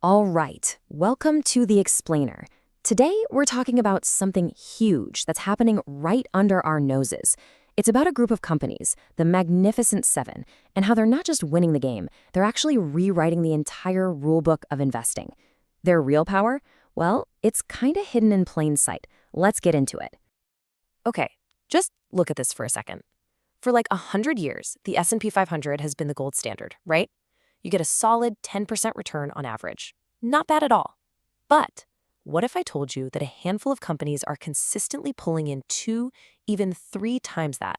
All right, welcome to The Explainer. Today, we're talking about something huge that's happening right under our noses. It's about a group of companies, the Magnificent Seven, and how they're not just winning the game, they're actually rewriting the entire rulebook of investing. Their real power? Well, it's kind of hidden in plain sight. Let's get into it. Okay, just look at this for a second. For like 100 years, the S&P 500 has been the gold standard, right? You get a solid 10% return on average. Not bad at all. But what if I told you that a handful of companies are consistently pulling in 2, even 3 times that?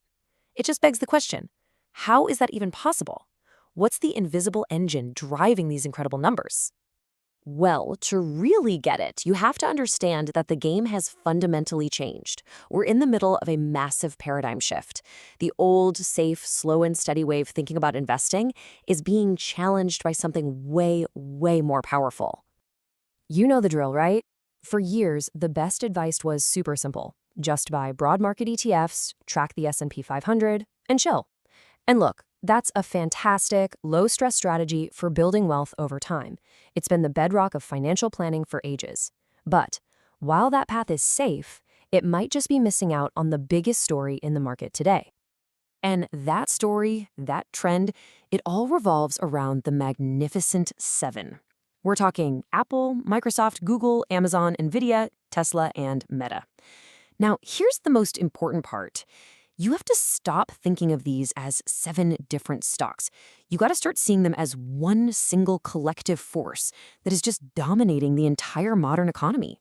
It just begs the question, how is that even possible? What's the invisible engine driving these incredible numbers? Well, to really get it, you have to understand that the game has fundamentally changed. We're in the middle of a massive paradigm shift. The old, safe, slow and steady way of thinking about investing is being challenged by something way, way more powerful. You know the drill, right? For years, the best advice was super simple. Just buy broad market ETFs, track the S&P 500, and chill. And look, that's a fantastic, low-stress strategy for building wealth over time. It's been the bedrock of financial planning for ages. But while that path is safe, it might just be missing out on the biggest story in the market today. And that story, that trend, it all revolves around the Magnificent Seven. We're talking Apple, Microsoft, Google, Amazon, Nvidia, Tesla, and Meta. Now, here's the most important part. You have to stop thinking of these as 7 different stocks. You got to start seeing them as one single collective force that is just dominating the entire modern economy.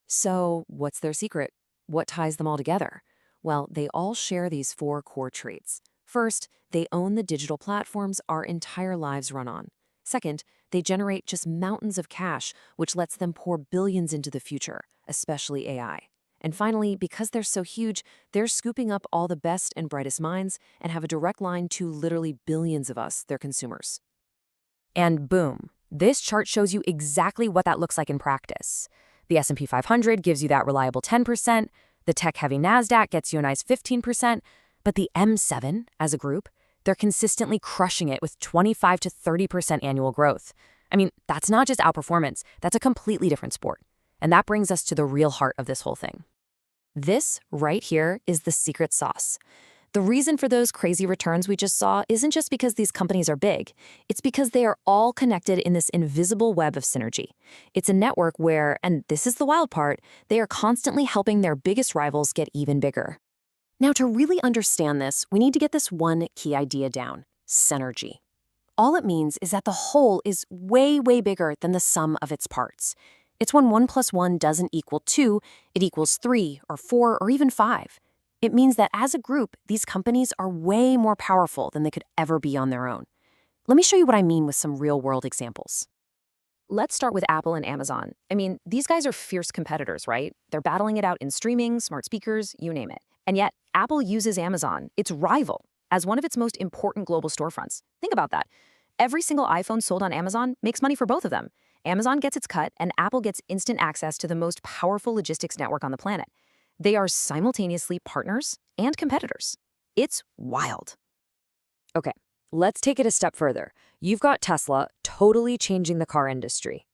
So, what's their secret? What ties them all together? Well, they all share these 4 core traits. First, they own the digital platforms our entire lives run on. Second, they generate just mountains of cash, which lets them pour billions into the future, especially AI. And finally, because they're so huge, they're scooping up all the best and brightest minds and have a direct line to literally billions of us, their consumers. And boom, this chart shows you exactly what that looks like in practice. The S&P 500 gives you that reliable 10%, the tech-heavy Nasdaq gets you a nice 15%, but the M7, as a group, they're consistently crushing it with 25 to 30% annual growth. I mean, that's not just outperformance, that's a completely different sport. And that brings us to the real heart of this whole thing. This right here is the secret sauce. The reason for those crazy returns we just saw isn't just because these companies are big. It's because they are all connected in this invisible web of synergy. It's a network where, and this is the wild part, they are constantly helping their biggest rivals get even bigger. Now, to really understand this, we need to get this one key idea down: synergy. All it means is that the whole is way, way bigger than the sum of its parts. It's when 1 plus 1 doesn't equal 2, it equals 3 or 4 or even 5. It means that as a group, these companies are way more powerful than they could ever be on their own. Let me show you what I mean with some real-world examples. Let's start with Apple and Amazon. I mean, these guys are fierce competitors, right? They're battling it out in streaming, smart speakers, you name it. And yet, Apple uses Amazon, its rival, as one of its most important global storefronts. Think about that. Every single iPhone sold on Amazon makes money for both of them. Amazon gets its cut, and Apple gets instant access to the most powerful logistics network on the planet. They are simultaneously partners and competitors. It's wild. Okay, let's take it a step further. You've got Tesla totally changing the car industry.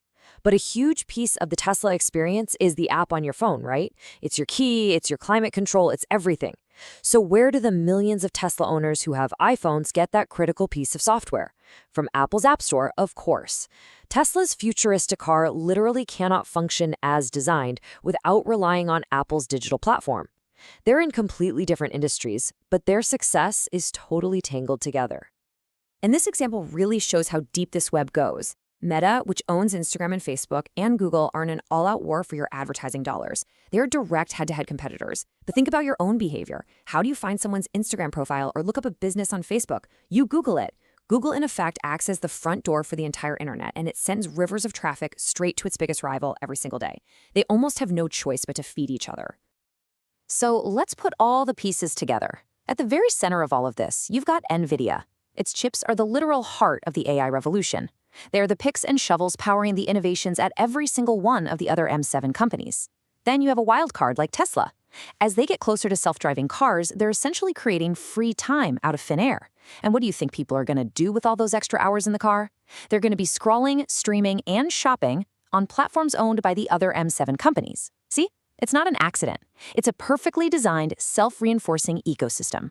But a huge piece of the Tesla experience is the app on your phone, right? It's your key, it's your climate control, it's everything. So where do the millions of Tesla owners who have iPhones get that critical piece of software? From Apple's App Store, of course. Tesla's futuristic car literally cannot function as designed without relying on Apple's digital platform. They're in completely different industries, but their success is totally tangled together. And this example really shows how deep this web goes. Meta, which owns Instagram and Facebook, and Google are in an all-out war for your advertising dollars. They're direct head-to-head competitors. But think about your own behavior. How do you find someone's Instagram profile or look up a business on Facebook? You Google it. Google, in effect, acts as the front door for the entire internet, and it sends rivers of traffic straight to its biggest rival every single day. They almost have no choice but to feed each other. So let's put all the pieces together. At the very center of all of this, you've got Nvidia. Its chips are the literal heart of the AI revolution. They are the picks and shovels powering the innovations at every single one of the other M7 companies. Then you have a wild card like Tesla. As they get closer to self-driving cars, they're essentially creating free time out of thin air. And what do you think people are going to do with all those extra hours in the car? They're going to be scrolling, streaming, and shopping on platforms owned by the other M7 companies. See? It's not an accident. It's a perfectly designed, self-reinforcing ecosystem.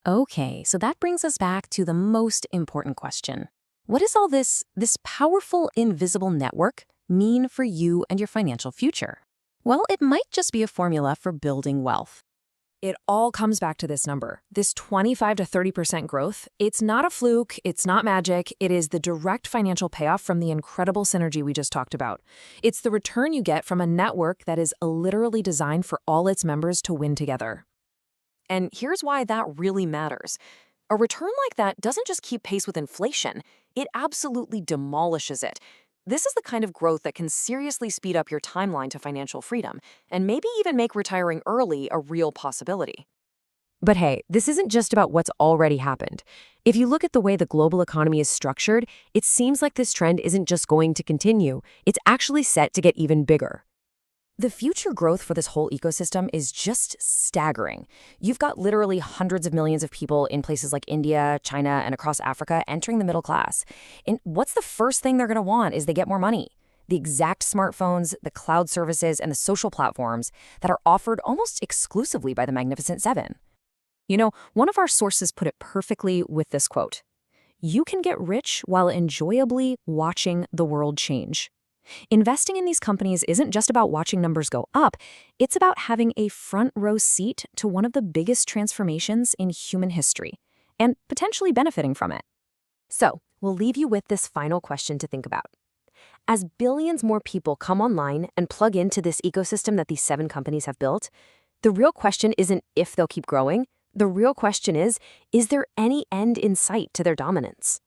Okay, so that brings us back to the most important question. What does all this powerful invisible network mean for you and your financial future? Well, it might just be a formula for building wealth. It all comes back to this number, this 25 to 30% growth. It's not a fluke, it's not magic, it is the direct financial payoff from the incredible synergy we just talked about. It's the return you get from a network that is literally designed for all its members to win together. And here's why that really matters. A return like that doesn't just keep pace with inflation, it absolutely demolishes it. This is the kind of growth that can seriously speed up your timeline to financial freedom, and maybe even make retiring early a real possibility. But hey, this isn't just about what's already happened. If you look at the way the global economy is structured, it seems like this trend isn't just going to continue, it's actually set to get even bigger. The future growth for this whole ecosystem is just staggering. You've got literally hundreds of millions of people in places like India, China, and across Africa entering the middle class. And what's the first thing they're going to want is they get more money. The exact smartphones, the cloud services, and the social platforms that are offered almost exclusively by the Magnificent Seven. You know, one of our sources put it perfectly with this quote: "You can get rich while enjoyably watching the world change." Investing in these companies isn't just about watching numbers go up, it's about having a front row seat to one of the biggest transformations in human history, and potentially benefiting from it. So, we'll leave you with this final question to think about. As billions more people come online and plug into this ecosystem that these 7 companies have built, the real question isn't if they'll keep growing, the real question is there any end in sight to their dominance?